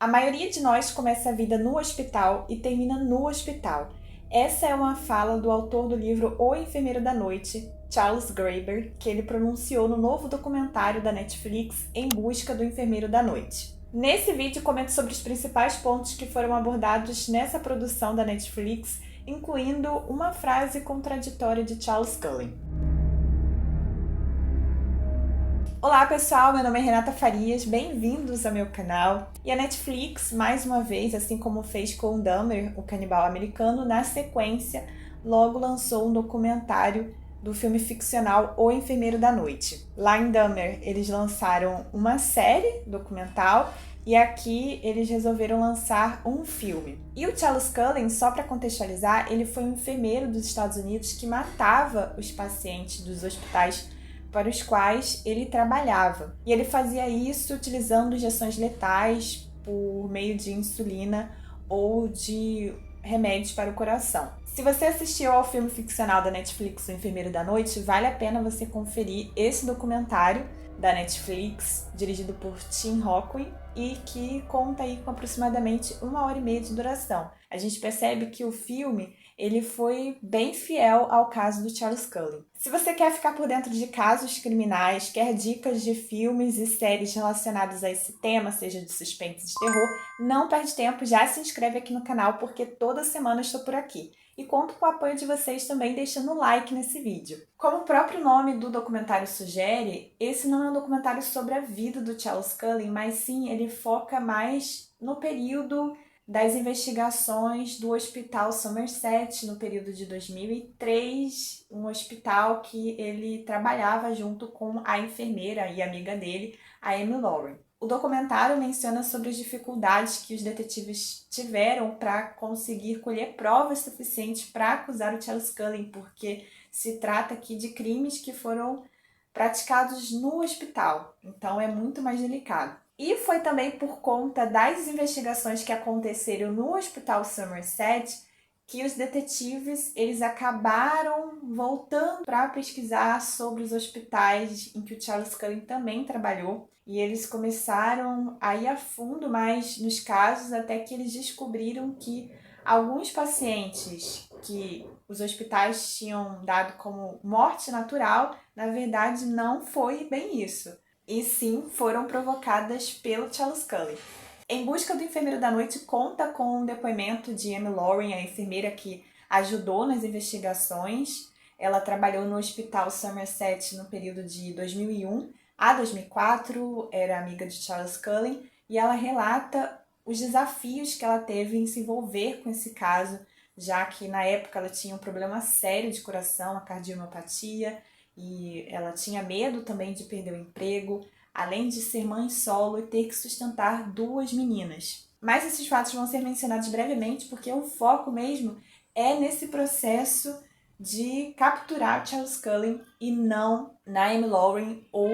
A maioria de nós começa a vida no hospital e termina no hospital. Essa é uma fala do autor do livro O Enfermeiro da Noite, Charles Graeber, que ele pronunciou no novo documentário da Netflix Em Busca do Enfermeiro da Noite. Nesse vídeo comento sobre os principais pontos que foram abordados nessa produção da Netflix, incluindo uma frase contraditória de Charles Cullen. Olá pessoal, meu nome é Renata Farias, bem-vindos ao meu canal. E a Netflix, mais uma vez, assim como fez com Dahmer, o canibal americano, na sequência, logo lançou um documentário do filme ficcional O Enfermeiro da Noite. Lá em Dahmer, eles lançaram uma série documental e aqui eles resolveram lançar um filme. E o Charles Cullen, só para contextualizar, ele foi um enfermeiro dos Estados Unidos que matava os pacientes dos hospitais para os quais ele trabalhava. E ele fazia isso utilizando injeções letais por meio de insulina ou de remédios para o coração. Se você assistiu ao filme ficcional da Netflix, O Enfermeiro da Noite, vale a pena você conferir esse documentário da Netflix, dirigido por Tim Hockley, e que conta aí com aproximadamente 1h30 de duração. A gente percebe que o filme ele foi bem fiel ao caso do Charles Cullen. Se você quer ficar por dentro de casos criminais, quer dicas de filmes e séries relacionados a esse tema, seja de suspense e de terror, não perde tempo, já se inscreve aqui no canal porque toda semana eu estou por aqui. E conto com o apoio de vocês também deixando o like nesse vídeo. Como o próprio nome do documentário sugere, esse não é um documentário sobre a vida do Charles Cullen, mas sim ele foca mais no período das investigações do Hospital Somerset no período de 2003, um hospital que ele trabalhava junto com a enfermeira e amiga dele, a Amy Lauren. O documentário menciona sobre as dificuldades que os detetives tiveram para conseguir colher provas suficientes para acusar o Charles Cullen, porque se trata aqui de crimes que foram praticados no hospital, então é muito mais delicado. E foi também por conta das investigações que aconteceram no Hospital Somerset que os detetives eles acabaram voltando para pesquisar sobre os hospitais em que o Charles Cullen também trabalhou. E eles começaram a ir a fundo mais nos casos até que eles descobriram que alguns pacientes que os hospitais tinham dado como morte natural, na verdade não foi bem isso. E sim foram provocadas pelo Charles Cullen. Em Busca do Enfermeiro da Noite conta com o depoimento de Amy Lauren, a enfermeira que ajudou nas investigações. Ela trabalhou no Hospital Somerset no período de 2001 a 2004, era amiga de Charles Cullen, e ela relata os desafios que ela teve em se envolver com esse caso, já que na época ela tinha um problema sério de coração, a cardiomiopatia, e ela tinha medo também de perder o emprego, além de ser mãe solo e ter que sustentar 2 meninas. Mas esses fatos vão ser mencionados brevemente porque o foco mesmo é nesse processo de capturar Charles Cullen e não na Amy Lauren ou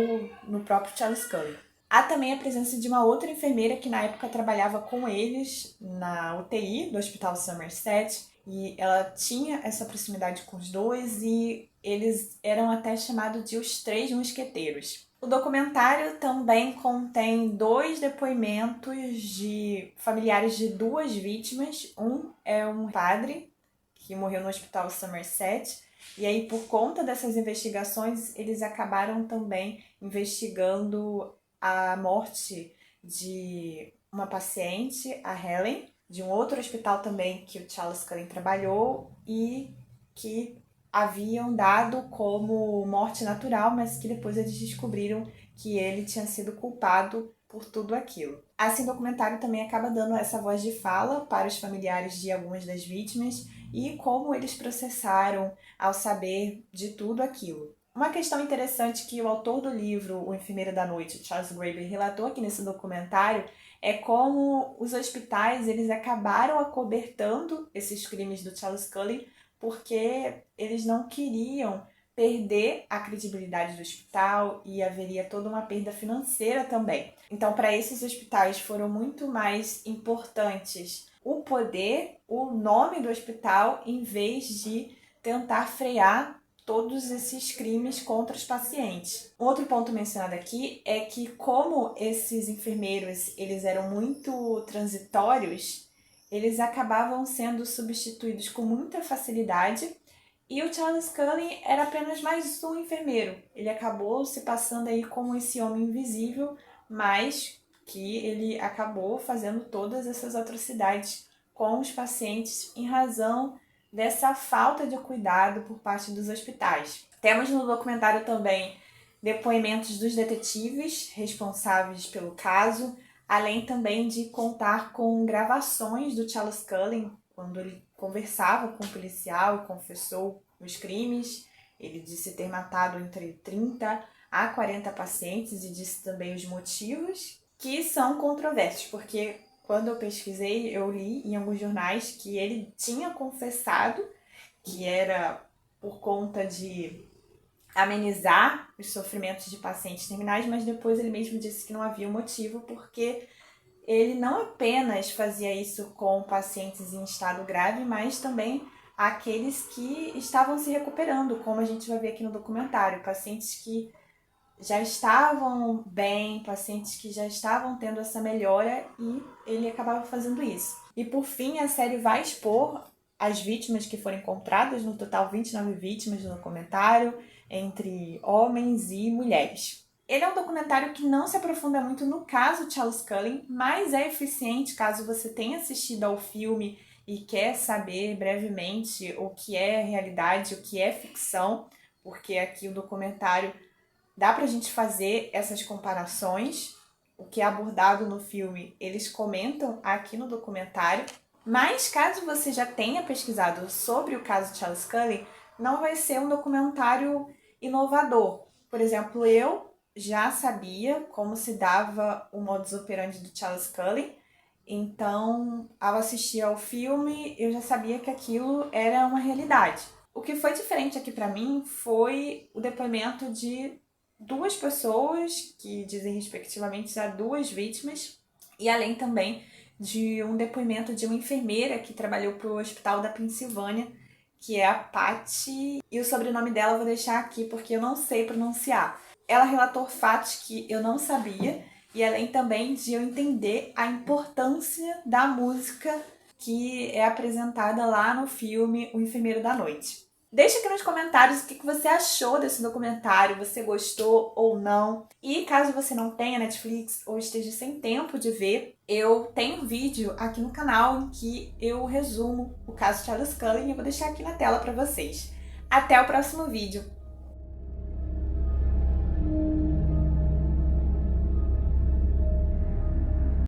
no próprio Charles Cullen. Há também a presença de uma outra enfermeira que na época trabalhava com eles na UTI do Hospital Somerset e ela tinha essa proximidade com os dois e eles eram até chamados de os Três Mosqueteiros. O documentário também contém 2 depoimentos de familiares de 2 vítimas. Um é um padre que morreu no Hospital Somerset. E aí, por conta dessas investigações, eles acabaram também investigando a morte de uma paciente, a Helen, de um outro hospital também que o Charles Cullen trabalhou e que haviam dado como morte natural, mas que depois eles descobriram que ele tinha sido culpado por tudo aquilo. Assim, o documentário também acaba dando essa voz de fala para os familiares de algumas das vítimas e como eles processaram ao saber de tudo aquilo. Uma questão interessante que o autor do livro O Enfermeiro da Noite, Charles Graeber, relatou aqui nesse documentário é como os hospitais eles acabaram acobertando esses crimes do Charles Cullen porque eles não queriam perder a credibilidade do hospital e haveria toda uma perda financeira também. Então, para esses hospitais foram muito mais importantes o poder, o nome do hospital, em vez de tentar frear todos esses crimes contra os pacientes. Outro ponto mencionado aqui é que como esses enfermeiros eles eram muito transitórios, eles acabavam sendo substituídos com muita facilidade e o Charles Cullen era apenas mais um enfermeiro. Ele acabou se passando aí como esse homem invisível, mas que ele acabou fazendo todas essas atrocidades com os pacientes em razão dessa falta de cuidado por parte dos hospitais. Temos no documentário também depoimentos dos detetives responsáveis pelo caso, além também de contar com gravações do Charles Cullen, quando ele conversava com o policial e confessou os crimes. Ele disse ter matado entre 30 a 40 pacientes e disse também os motivos, que são controversos, porque quando eu pesquisei, eu li em alguns jornais que ele tinha confessado que era por conta de amenizar os sofrimentos de pacientes terminais, mas depois ele mesmo disse que não havia motivo, porque ele não apenas fazia isso com pacientes em estado grave, mas também aqueles que estavam se recuperando, como a gente vai ver aqui no documentário, pacientes que já estavam bem, pacientes que já estavam tendo essa melhora, e ele acabava fazendo isso. E por fim, a série vai expor as vítimas que foram encontradas, no total 29 vítimas no documentário, entre homens e mulheres. Ele é um documentário que não se aprofunda muito no caso Charles Cullen, mas é eficiente caso você tenha assistido ao filme e quer saber brevemente o que é realidade, o que é ficção, porque aqui o documentário dá pra gente fazer essas comparações. O que é abordado no filme, eles comentam aqui no documentário. Mas caso você já tenha pesquisado sobre o caso Charles Cullen, não vai ser um documentário inovador. Por exemplo, eu já sabia como se dava o modus operandi do Charles Cullen, então, ao assistir ao filme, eu já sabia que aquilo era uma realidade. O que foi diferente aqui pra mim foi o depoimento de duas pessoas que dizem respectivamente a duas vítimas, e além também de um depoimento de uma enfermeira que trabalhou para o Hospital da Pensilvânia, que é a Patty, e o sobrenome dela eu vou deixar aqui porque eu não sei pronunciar. Ela relatou fatos que eu não sabia, e além também de eu entender a importância da música que é apresentada lá no filme O Enfermeiro da Noite. Deixa aqui nos comentários o que você achou desse documentário, você gostou ou não. E caso você não tenha Netflix ou esteja sem tempo de ver, eu tenho um vídeo aqui no canal em que eu resumo o caso Charles Cullen e eu vou deixar aqui na tela para vocês. Até o próximo vídeo!